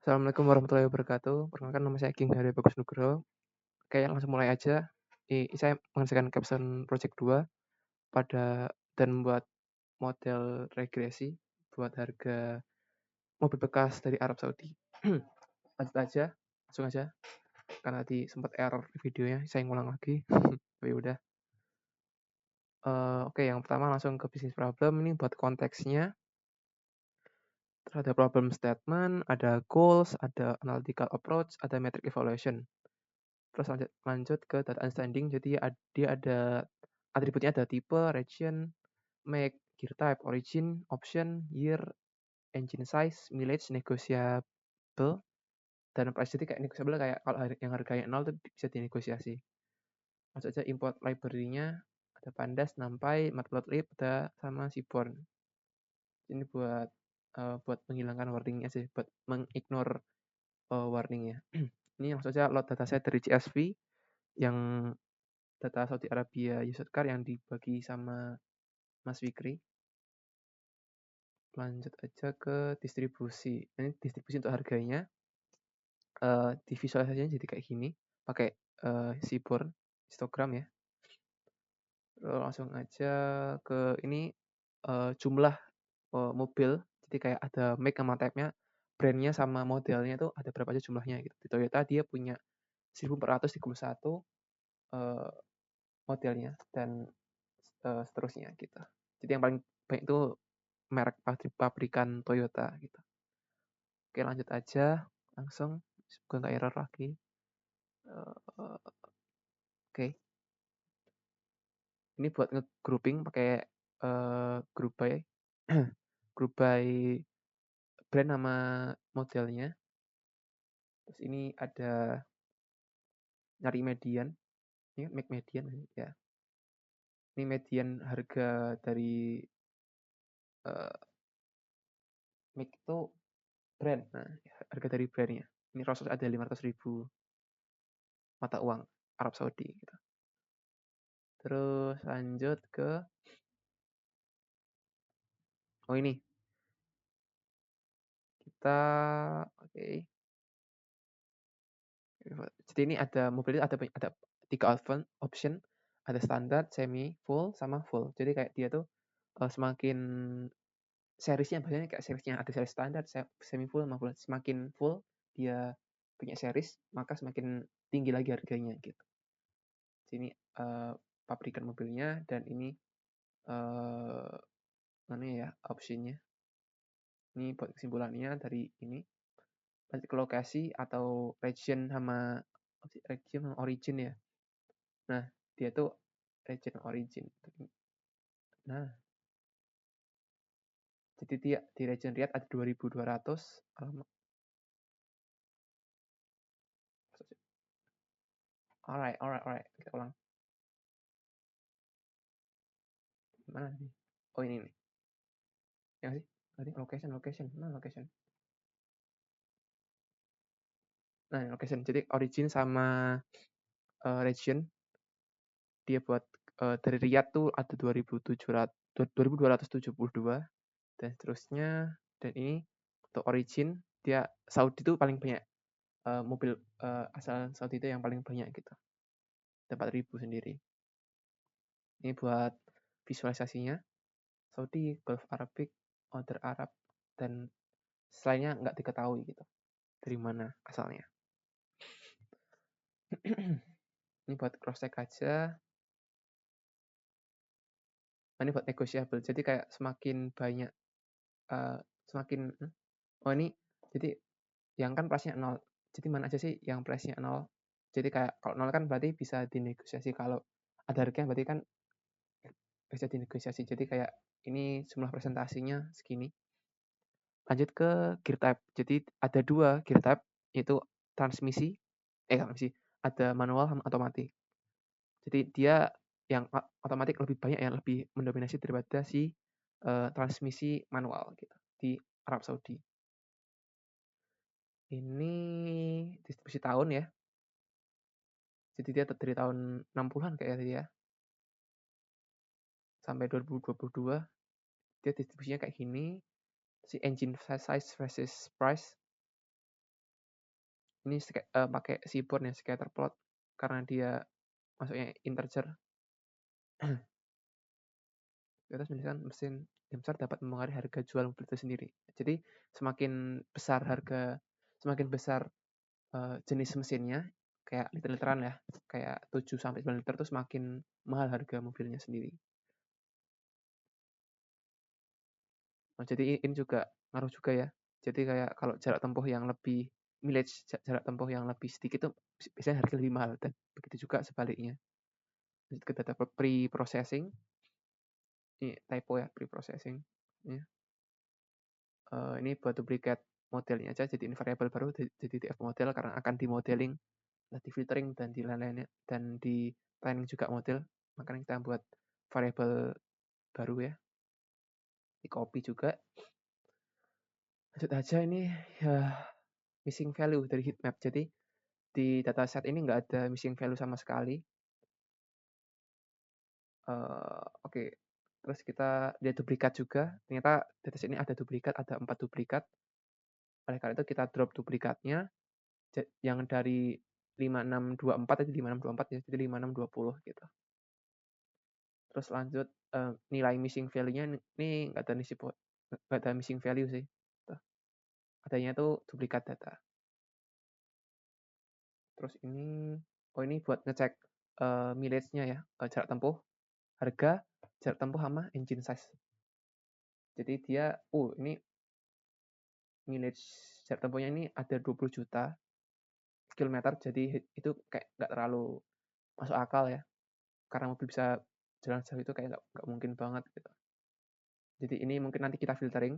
Assalamualaikum warahmatullahi wabarakatuh. Perkenalkan nama saya King Hari Bagus Nugroho. Oke, langsung mulai aja. Saya mengerjakan caption project 2 pada dan membuat model regresi buat harga mobil bekas dari Arab Saudi. Lanjut aja, langsung aja. Karena tadi sempat error di videonya, saya ngulang lagi. Tapi udah. Oke, yang pertama langsung ke bisnis problem. Ini buat konteksnya. Terus ada problem statement, ada goals, ada analytical approach, ada metric evaluation. Terus lanjut ke data understanding. Jadi dia ada atributnya, ada tipe, region, make, gear type, origin, option, year, engine size, mileage, negotiable, dan price. Jadi kayak negotiable kayak kalau yang harganya 0 itu bisa dinegosiasi. Langsung aja import library-nya, ada pandas, numpy, matplotlib, ada sama seaborn. Ini buat menghilangkan warningnya sih, buat mengignore warningnya. Ini langsung saja load dataset dari CSV yang data Saudi Arabia user car yang dibagi sama Mas Fikri. Lanjut aja ke distribusi. Ini distribusi untuk harganya. Di visualisasinya jadi kayak gini, pakai seaborn histogram ya. Langsung aja ke ini jumlah mobil. Jadi kayak ada make sama type-nya, brandnya sama modelnya itu ada berapa aja jumlahnya gitu. Di Toyota dia punya 1431 modelnya dan seterusnya gitu. Jadi yang paling banyak itu merek pabrikan Toyota gitu. Oke, lanjut aja langsung, semoga nggak error lagi. Oke, ini buat nge-grouping pakai group by group by brand nama modelnya. Terus ini ada nyari median, ini make median ya. Ini median harga dari make itu brand. Nah, harga dari brandnya. Ini Rolls ada 500.000 mata uang Arab Saudi gitu. Terus lanjut ke ini. Kita oke. Jadi ini ada mobil ada 3 option, ada standar, semi, full, sama full. Jadi kayak dia tuh semakin seriesnya, biasanya kayak seriesnya ada series standar, semi full, sama full. Semakin full dia punya series, maka semakin tinggi lagi harganya gitu. Sini pabrikan mobilnya dan ini mana ya opsinya. Ini buat kesimpulannya dari ini. Lanjut ke lokasi atau region sama origin ya. Nah, dia tuh region origin. Nah, jadi dia di region Riyadh ada 2200 alamat. Alright. Kita ulang. Mana sih? Oh, ini nih. Yang sih? Tadi location. Nah, location. Nah, location. Jadi origin sama region dia buat dari Riyadh tuh ada 2272 dan seterusnya. Dan ini untuk origin dia Saudi itu paling banyak mobil asal Saudi itu yang paling banyak gitu. 4.000 sendiri. Ini buat visualisasinya. Saudi, Gulf Arabic, Order Arab, dan selainnya nggak diketahui gitu. Dari mana asalnya. Ini buat cross check aja. Ini buat negotiable. Jadi kayak semakin banyak oh ini jadi yang kan price-nya 0. Jadi mana aja sih yang price-nya 0? Jadi kayak kalau 0 kan berarti bisa dinegosiasi. Kalau ada harganya berarti kan bisa dinegosiasi. Jadi kayak ini jumlah presentasinya segini. Lanjut ke gear type. Jadi ada 2 gear type, yaitu transmisi, ada manual sama otomatis. Jadi dia yang otomatis lebih banyak, yang lebih mendominasi daripada si transmisi manual gitu di Arab Saudi. Ini distribusi tahun ya. Jadi dia dari tahun 60-an kayaknya dia sampai 2022 dia distribusinya kayak gini. Si engine size versus price. Ini pakai Seaborn ya, scatterplot, karena dia masuknya integer. Di atas menuliskan mesin yang besar dapat mempengaruhi harga jual mobil itu sendiri. Jadi semakin besar jenis mesinnya, kayak liter-literan ya, kayak 7 sampai 9 liter itu semakin mahal harga mobilnya sendiri. Nah, jadi ini juga ngaruh juga ya. Jadi kayak kalau jarak tempuh yang lebih jarak tempuh yang lebih sedikit tuh biasanya harga lebih mahal, dan begitu juga sebaliknya. Ke data pre-processing, ini typo ya, pre-processing. Ini buat duplikat modelnya aja, jadi variabel baru jadi TF model karena akan dimodeling, di filtering dan di lain-lainnya, dan di training juga model. Makanya kita buat variabel baru ya. Di copy juga. Lanjut aja, ini ya missing value dari heat map. Jadi di dataset ini nggak ada missing value sama sekali. Oke. Terus kita lihat duplikat juga. Ternyata dataset ini ada duplikat, ada 4 duplikat. Oleh karena itu kita drop duplikatnya, yang dari 5624 itu 5624 ya, jadi 5620 gitu. Terus lanjut, nilai missing value-nya ini nggak ada missing value sih. Tuh. Adanya tuh duplikat data. Terus ini buat ngecek mileage-nya ya, jarak tempuh, harga, jarak tempuh sama engine size. Jadi dia, ini mileage jarak tempuhnya ini ada 20 juta kilometer, jadi itu kayak nggak terlalu masuk akal ya. Karena mobil bisa jalan jauh itu kayak nggak mungkin banget gitu. Jadi ini mungkin nanti kita filtering.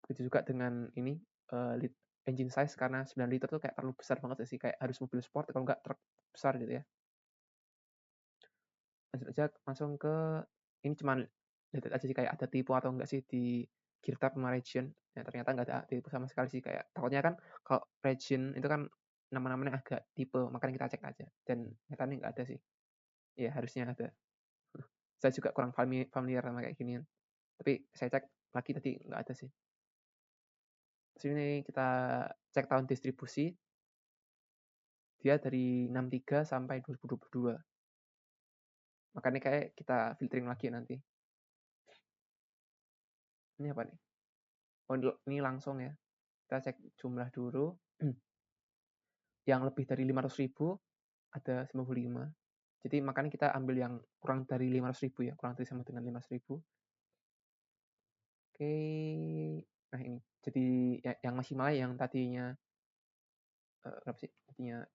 Begitu juga dengan ini engine size, karena 9 liter tuh kayak terlalu besar banget sih, kayak harus mobil sport kalau nggak truk besar gitu ya. Lanjut aja langsung ke ini, cuman lihat aja sih kayak ada tipe atau enggak sih di gear type sama region. Ya, ternyata nggak ada tipe sama sekali sih, kayak takutnya kan kalau region itu kan nama-namanya agak tipe, makanya kita cek aja, dan nyatanya nggak ada sih. Ya harusnya ada. Saya juga kurang familiar sama kayak ginian, tapi saya cek lagi tadi nggak ada sih. Sini kita cek tahun distribusi, dia dari 63 sampai 2022. Makanya kayak kita filtering lagi nanti. Ini apa nih? Oh, ini langsung ya. Kita cek jumlah dulu. Yang lebih dari 500.000 ada 95. Jadi makanya kita ambil yang kurang dari 500.000 ya, kurang dari sama dengan 500.000. Oke. Nah ini, jadi yang maksimal yang tadinya berapa sih? Tadinya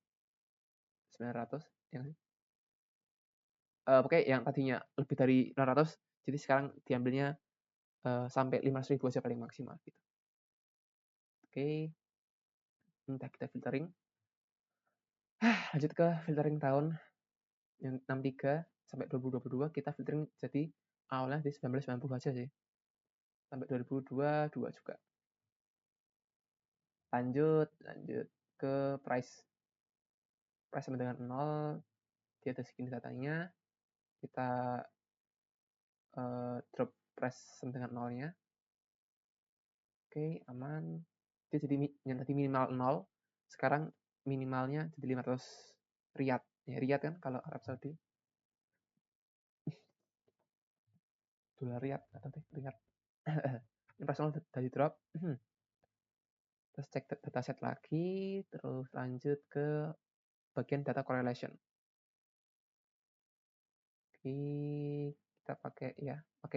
900, yang pokoknya yang tadinya lebih dari 900, jadi sekarang diambilnya sampai 500.000 aja paling maksimal gitu. Oke. Entah kita filtering. Lanjut ke filtering tahun yang 63 sampai 2022, kita filtering jadi awalnya di 1990 aja sih. Sampai 2022 juga. Lanjut ke price. Price sama dengan 0, dia ada segini datanya. Kita drop price sama dengan 0-nya. Oke, aman. Dia jadi yang tadi minimal 0, sekarang minimalnya jadi 500 riyad. Ya, riyad kan kalau Arab Saudi. Dolar riyad atau riyad. Ini pas dari drop. Terus cek dataset lagi, terus lanjut ke bagian data correlation. Oke, kita pakai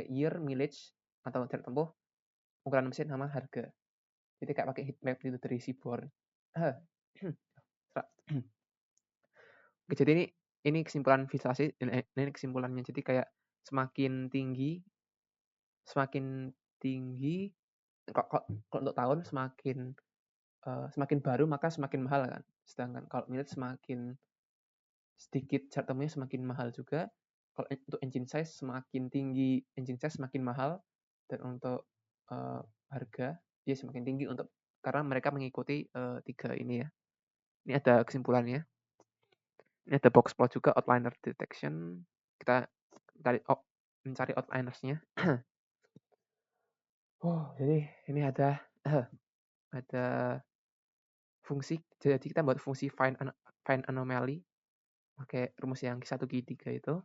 year, mileage atau jarak tempuh, ukuran mesin sama harga. Jadi kayak pakai heat map itu dari Seaborn. Oke, jadi ini kesimpulan visualisasi, ini kesimpulannya. Jadi kayak semakin tinggi kalau untuk tahun semakin baru maka semakin mahal kan. Sedangkan kalau mileage semakin sedikit jarak tempuhnya semakin mahal juga. Kalau untuk engine size semakin tinggi engine size semakin mahal, dan untuk harga dia semakin tinggi karena mereka mengikuti 3 ini ya. Ini ada kesimpulannya. Ini ada box plot juga, outliner detection. Kita mencari outlinersnya. Jadi ini ada fungsi, jadi kita buat fungsi find anomaly pakai rumus yang Q1 Q3 itu.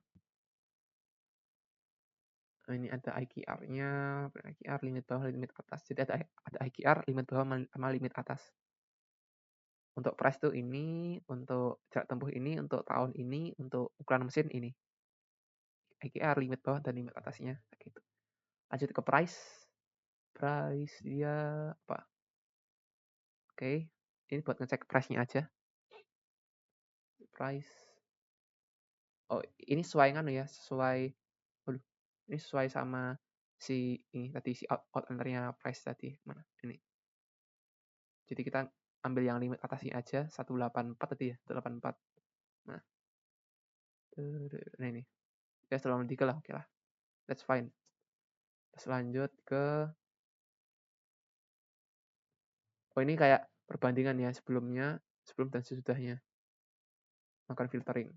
Ini ada IQR-nya, IQR limit bawah, limit atas. Jadi ada IQR limit bawah sama limit atas. Untuk price tuh ini, untuk jarak tempuh ini, untuk tahun ini, untuk ukuran mesin ini. IQR limit bawah dan limit atasnya gitu. Lanjut ke price. Price dia apa? Oke. Ini buat ngecek price-nya aja. Price. Oh, ini sesuai kan ya, sesuai. Waduh, ini sesuai sama si ini tadi si outlier-nya price tadi. Mana? Ini. Jadi kita ambil yang limit atasnya aja 184 tadi ya, 184. Nah. Nah ini. Ya 183 lah, oke lah. That's fine. Terus lanjut ke ini kayak perbandingan ya sebelum dan sesudahnya. Makan filtering.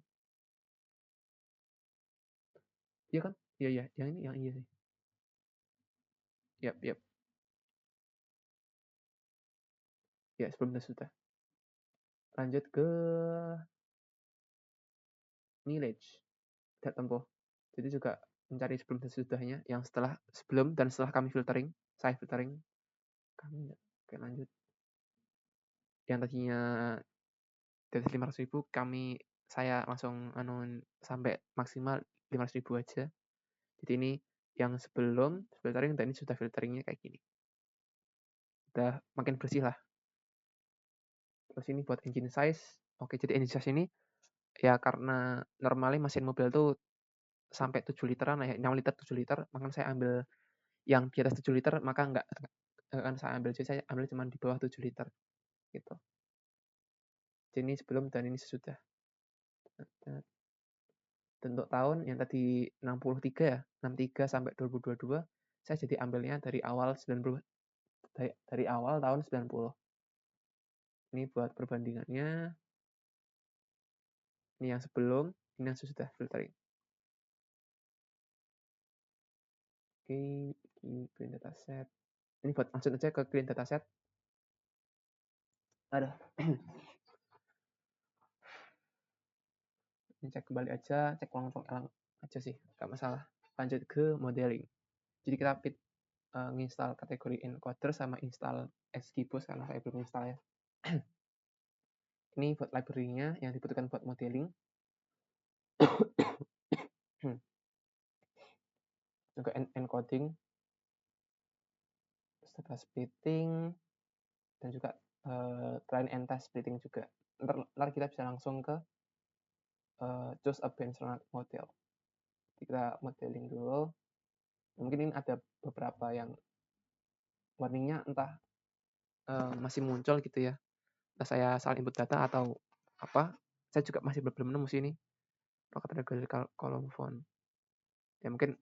Iya kan? Iya, iya. Yang ini yang iya sih. Yap, yap. Ya, sebelum dan sesudah. Lanjut ke mileage. Jarak tempuh. Jadi juga mencari sebelum dan sesudahnya. Yang sebelum dan setelah kami filtering. Saya filtering. Kami enggak. Oke, lanjut. Yang tadinya dari 500.000 saya langsung sampai maksimal 500.000 aja. Jadi ini yang sebelum filtering dan ini sudah filteringnya kayak gini. Udah makin bersih lah. Terus ini buat engine size. Oke, jadi engine size ini ya karena normalnya mesin mobil tuh sampai 7 literan ya, 6 liter 7 liter, makanya saya ambil yang di atas 7 liter, maka enggak akan saya ambil, jadi saya ambil cuma di bawah 7 liter gitu. Jadi ini sebelum dan ini sesudah. Dan untuk tahun yang tadi 63 ya, 63 sampai 2022, saya jadi ambilnya dari awal 90, dari awal tahun 90. Ini buat perbandingannya. Ini yang sebelum, ini yang sesudah filtering. Oke, clean dataset. Ini buat langsung aja ke clean dataset. Ada. Ini cek kembali aja, cek ulang aja sih, nggak masalah. Lanjut ke modeling. Jadi kita nginstal kategori encoder sama install XGBoost karena saya belum install ya. Ini buat library-nya yang dibutuhkan buat modeling. Juga encoding, data splitting, dan juga train and test splitting juga. Ntar kita bisa langsung ke choose a benchmark model. Jadi kita modeling dulu. Mungkin ini ada beberapa yang warningnya entah masih muncul gitu ya. Entah saya salah input data atau apa. Saya juga masih belum nemu sini. Kategori kolom font. Ya mungkin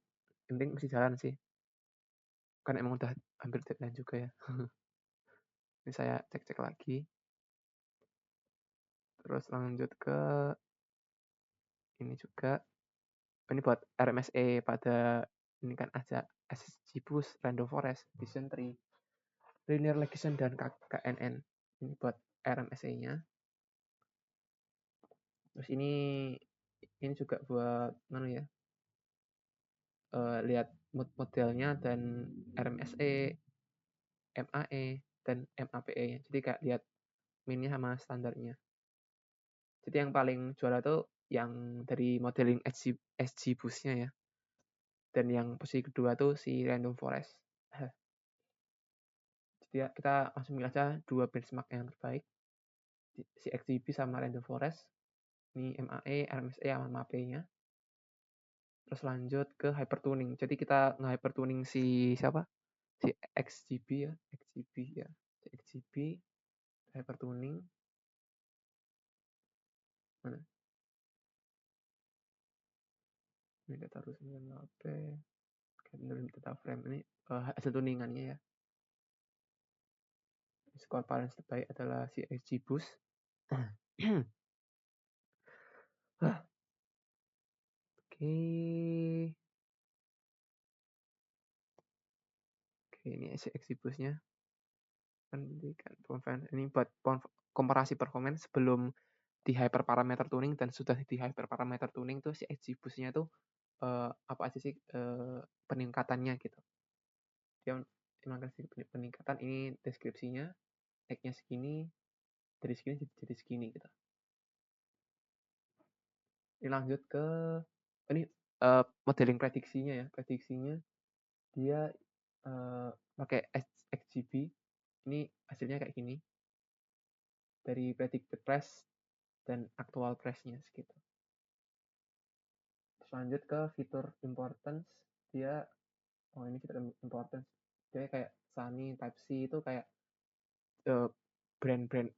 penting masih jalan sih. Kan emang udah hampir deadline juga ya. Ini saya cek-cek lagi. Terus lanjut ke ini juga. Ini buat RMSE pada ini kan ada SGBoost, Random Forest, Vision Tree, Linear Regression, dan KNN. Ini buat RMSE-nya. Terus ini juga buat ya, lihat modelnya dan RMSE, MAE, dan MAPE-nya. Jadi kayak lihat minnya sama standarnya. Jadi yang paling juara tuh yang dari modeling SGBoost-nya ya. Dan yang posisi kedua tuh si Random Forest. Jadi ya, kita langsung pilih aja dua benchmark yang terbaik. Si XGB sama Random Forest. Ini MAE, RMSE, sama MAPE-nya. Terus lanjut ke hypertuning. Jadi kita nge-hypertuning si siapa? Si XGB ya. XGB ya. Si XGB, hypertuning. Mana? Ini data harus 98. Benerin data frame ini hasil tuningannya ya. Skor balance terbaik adalah si XGBoost. Oke. Oke, ini si XGBoost-nya. Kan ini buat komparasi performance sebelum di hyperparameter tuning dan sudah di hyperparameter tuning tuh si XGBoost-nya tuh apa aja sih peningkatannya gitu. Dia mengasih peningkatan, ini deskripsinya, tag-nya segini, dari segini jadi segini gitu. Ini lanjut ke ini modeling prediksinya ya. Prediksinya dia pakai XGB. Ini hasilnya kayak gini. Dari predicted price dan actual price-nya segitu. Terus lanjut ke fitur importance. Dia ini fitur importance. Dia kayak Sunny Type C itu kayak brand-brand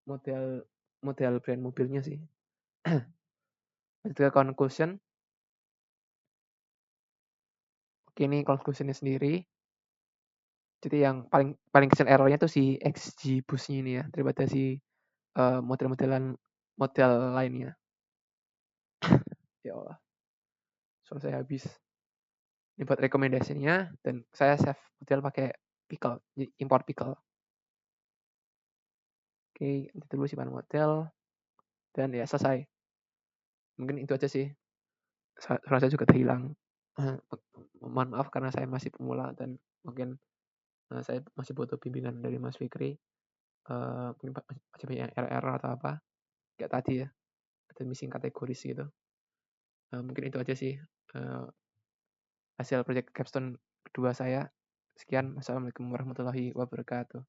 model brand mobilnya sih. Lanjut ke conclusion. Oke, ini conclusionnya sendiri. Jadi yang paling kecil errornya tuh si XGBoost-nya ini ya, daripada si model lainnya. Ya Allah, selesai habis. Ini buat rekomendasinya, dan saya save model pakai pickle, import pickle. Oke, itu dulu simpan model, dan ya selesai. Mungkin itu aja sih. Suara saya juga terhilang. Mohon maaf karena saya masih pemula dan mungkin saya masih butuh bimbingan dari Mas Fikri. Mungkin masih banyak error atau apa. Kayak tadi ya, ada missing kategoris gitu. Mungkin itu aja sih hasil project capstone kedua saya. Sekian, wassalamualaikum warahmatullahi wabarakatuh.